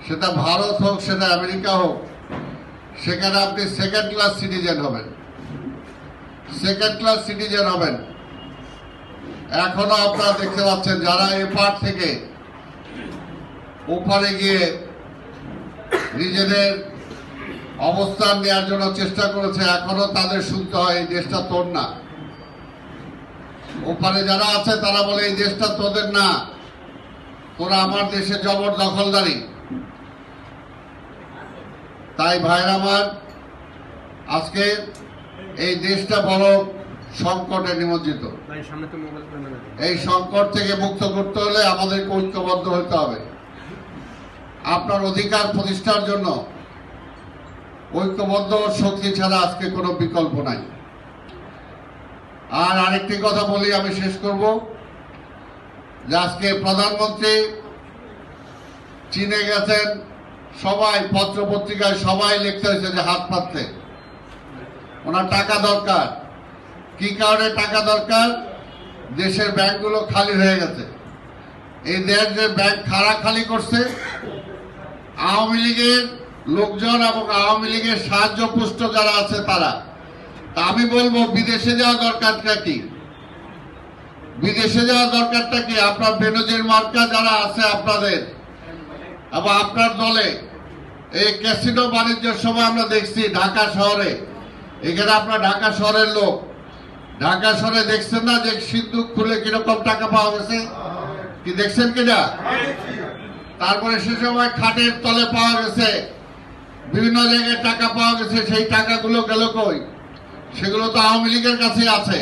সেটা ভারত হোক সেটা আমেরিকা হোক, সেখানে আপনি সেকেন্ড ক্লাস সিটিজেন হবেন, সেকেন্ড ক্লাস সিটিজেন হবেন। এখনো আপনারা দেখতে পাচ্ছেন যারা এপার থেকে ওপারে গিয়ে নিজেদের অবস্থান নেওয়ার জন্য চেষ্টা করেছে, এখনো তাদের শুনতে হয় এই দেশটা তোর না। ওপারে যারা আছে তারা বলে এই দেশটা তোদের না, তোরা আমার দেশে জবরদখলদারি। তাই ভাইরা আমার, আজকে এই দেশটা বড় সংকটে নিমজ্জিত। এই সংকট থেকে মুক্ত করতে হলে আমাদেরকে ঐক্যবদ্ধ হতে হবে। আপনার অধিকার প্রতিষ্ঠার জন্য ঐক্যবদ্ধ শক্তি ছাড়া আজকে কোনো বিকল্প নাই। আর আরেকটি কথা বলি, আমি শেষ করব, যে আজকে প্রধানমন্ত্রী চীনে গেছেন, সবাই পত্র পত্রিকায় সবাই লিখতে হয়েছে যে হাত পাততে। ওনার টাকা দরকার। কি কারণে টাকা দরকার? দেশের ব্যাংকগুলো খালি হয়ে গেছে। এই দেশ যে ব্যাংক খালি করছে আওয়ামী লীগের লোকজন এবং আওয়ামী লীগের সাহায্যপুষ্ট যারা আছে তারা। তা আমি বলবো বিদেশে যাওয়া দরকারটা কি? বিদেশে যাওয়া দরকারটা কি? আপনার বেনজির মার্কা যারা আছে আপনাদের এবং আপনার দলে, এই ক্যাসিনো বাণিজ্যের সময় আমরা দেখছি ঢাকা শহরে, এখানে আপনার ঢাকা শহরের লোক, ঢাকা শহরে দেখছেন না যে সিন্দুক খুলে কিরকম টাকা পাওয়া গেছে? কি দেখছেন কিনা? তারপরে সে সময় খাটের তলে পাওয়া গেছে, বিভিন্ন জায়গায় টাকা পাওয়া গেছে। সেই টাকাগুলো গেল কই? সেগুলো তো আওয়ামী লীগের কাছে আছে।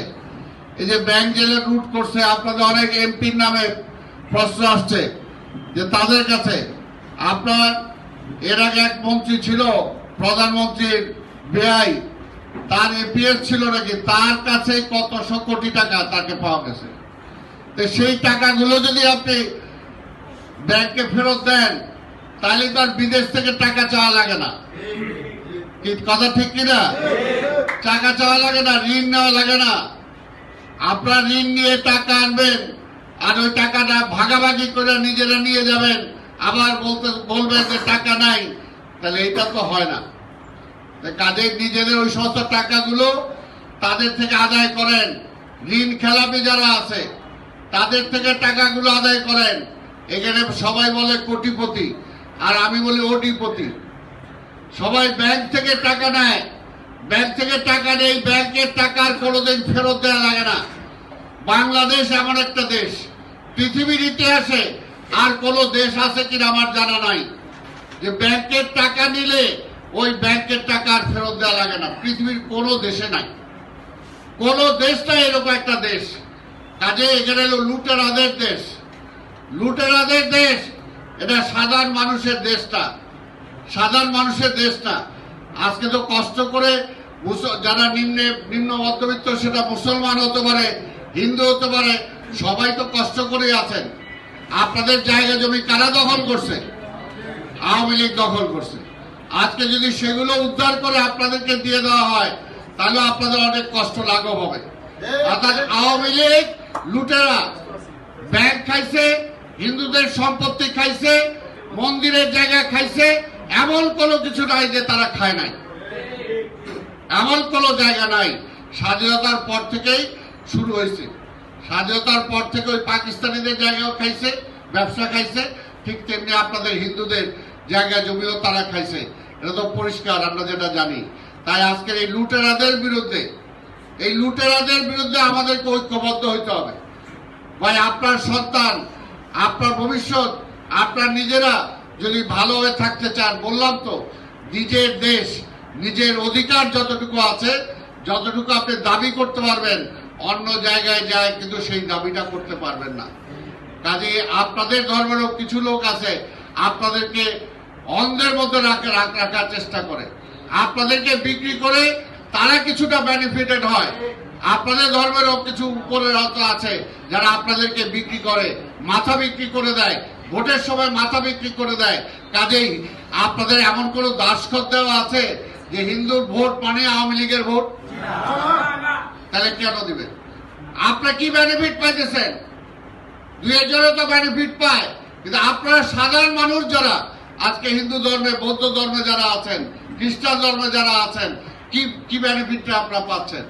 এই যে ব্যাংক জেলে লুট করছে, আপনাদের অনেক এমপির নামে প্রশ্ন আসছে যে তাদের কাছে। আপনার এর আগে এক মন্ত্রী ছিল, প্রধানমন্ত্রীর ব্যয়, তার এপিএস ছিল নাকি, তার কাছে কতশো কোটি টাকা তাকে পাওয়া গেছে। তো সেই টাকাগুলো যদি আপনি ব্যাংকে ফেরত দেন, তাহলে তো আর বিদেশ থেকে টাকা চাওয়া লাগে না। কি কথা ঠিক কিনা? টাকা চাওয়া লাগে না, ঋণ নেওয়া লাগে না। আপনার ঋণ নিয়ে টাকা আনবেন, আর ওই টাকাটা ভাগাভাগি করে নিজেরা নিয়ে যাবেন, আবার বলবেন যে টাকা নাই। তাহলে এটা তো হয় না। কাজে নিজেদের ওই সমস্ত টাকাগুলো তাদের থেকে আদায় করেন। ঋণ খেলাপি যারা আছে তাদের থেকে টাকাগুলো আদায় করেন। এখানে সবাই বলে কোটিপতি, আর আমি বলি ওটিপতি। সবাই ব্যাংক থেকে টাকা নেয়, ব্যাংক থেকে টাকা নেই, ব্যাংকের টাকার কোনোদিন ফেরত দেওয়া লাগে না। বাংলাদেশ এমন একটা দেশ, পৃথিবীর ইতিহাসে আর কোন দেশ আছে কিনা আমার জানা নাই যে ব্যাংকের টাকা নিলে ওই ব্যাংকের টাকা আর ফেরত দেওয়া লাগে না। পৃথিবীর কোন দেশে নাই, কোন দেশটা এরকম একটা দেশ। কাজে এখানে হলো লুটেরাদের দেশ, লুটেরাদের দেশ। এটা সাধারণ মানুষের দেশটা, সাধারণ মানুষের দেশটা। আজকে তো কষ্ট করে যারা নিম্ন মধ্যবিত্ত, সেটা মুসলমান হতে পারে, হিন্দু হতে পারে, সবাই তো কষ্ট করে আছেন। আপনাদের জায়গা জমি কারা দখল করছে? আওয়ামী লীগ দখল করছে। আজকে যদি সেগুলো উদ্ধার করে আপনাদেরকে দিয়ে দেওয়া হয়, তাহলে আপনাদের অনেক কষ্ট লাঘব হবে। অর্থাৎ আওয়ামী লীগ লুটেরা ব্যাংক খাইছে, হিন্দুদের সম্পত্তি খাইছে, মন্দিরের জায়গা খাইছে। এমন কোনো কিছু নাই যে তারা খায় নাই, এমন কোনো জায়গা নাই। স্বাধীনতার পর থেকেই শুরু হয়েছে। স্বাধীনতার পর থেকে ওই পাকিস্তানিদের জায়গাও খাইছে, ব্যবসা খাইছে, ঠিক তেমনি আপনাদের হিন্দুদের জায়গা জমিও তারা খাইছে। এটা তো পরিষ্কার, আমরা যেটা জানি। তাই আজকের এই লুটেরাদের বিরুদ্ধে, এই লুটেরাদের বিরুদ্ধে আমাদেরকে ঐক্যবদ্ধ হইতে হবে। ভাই, আপনার সন্তান, আপনার ভবিষ্যৎ, আপনার নিজেরা যদি ভালো হয়ে থাকতে চান, বললাম তো, নিজের দেশ, নিজের অধিকার যতটুকু আছে, যতটুকু আপনি দাবি করতে পারবেন, অন্য জায়গায় যায় কিন্তু সেই দাবিটা করতে পারবেন না। কাজে আপনাদের ধর্মেরও কিছু লোক আছে আপনাদেরকে অন্ধের মধ্যে রাখার চেষ্টা করে, আপনাদেরকে বিক্রি করে তারা কিছুটা বেনিফিটেড হয়। আপনাদের ধর্মেরও কিছু উপরের হয়তো আছে যারা আপনাদেরকে বিক্রি করে, মাথা বিক্রি করে দেয়, ভোটের সময় মাথা বিক্রি করে দেয়। কাজেই আপনাদের এমন কোন দাসখত দেওয়া আছে যে হিন্দুর ভোট মানে আওয়ামী লীগের ভোট? তাহলে কেন দিবেন? আপনারা কি বেনিফিট পাইতেছেন? দুই একজনে তো বেনিফিট পায়, কিন্তু আপনারা সাধারণ মানুষ যারা, আজকে হিন্দু ধর্মে, বৌদ্ধ ধর্মে যারা আছেন, খ্রিস্টান ধর্মে যারা আছেন, কি বেনিফিটটা আপনারা পাচ্ছেন?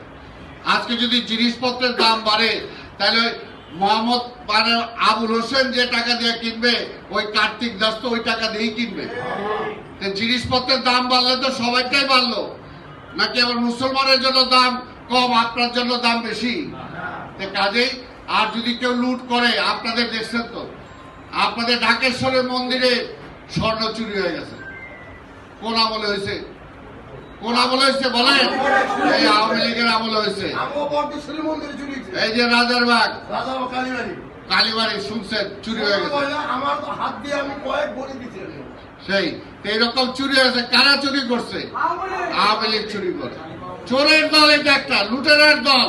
আজকে যদি জিনিসপত্রের দাম বাড়ে, তাহলে মোহাম্মদ মানে আবুল হোসেন যে টাকা দিয়ে কিনবে, ওই কার্তিক দাস তো ওই টাকা দিয়েই কিনবে। জিনিসপত্রের দাম বাড়লে তো সবাইটাই বাড়লো, নাকি আবার মুসলমানের জন্য দাম কম, আপনার জন্য দাম বেশি? কাজেই আর যদি কেউ লুট করে, আপনাদের দেখছেন তো, আপনাদের ঢাকেশ্বরের মন্দিরে স্বর্ণ চুরি হয়ে গেছে। কোন আমলে হয়েছে? কোন আমলে হয়েছে বলেন? এই আওয়ামী লীগের আমলে হয়েছে। এই যে রাজারবাগ, কালীবাড়ি শুনছেন চুরি হয়ে গেছে। আমার হাত দিয়ে আমি কয়েক বড়ি দিচ্ছি। সেই এইরকম চুরি হয়েছে। কারা চুরি করছে? আওয়ামী লীগ চুরি করে। চোরের দল এটা, একটা লুটেরার দল।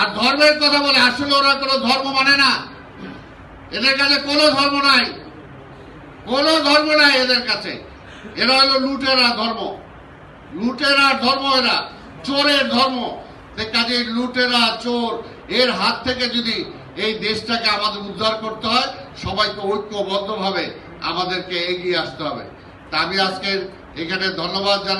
আর ধর্মের কথা বলে, আসলে ওরা কোনো ধর্ম মানে না। এদের কাছে কোনো ধর্ম নাই, কোনো ধর্ম নাই এদের কাছে। এরা হলো লুটেরা ধর্ম, লুটেরা ধর্ম, এরা চোরের ধর্ম। কাজে লুটেরা, চোর, এর হাত থেকে যদি এই দেশটাকে আমাদের উদ্ধার করতে হয়, সবাইকে ঐক্যবদ্ধভাবে আমাদেরকে এগিয়ে আসতে হবে। তা আমি আজকে এখানে ধন্যবাদ জানাই।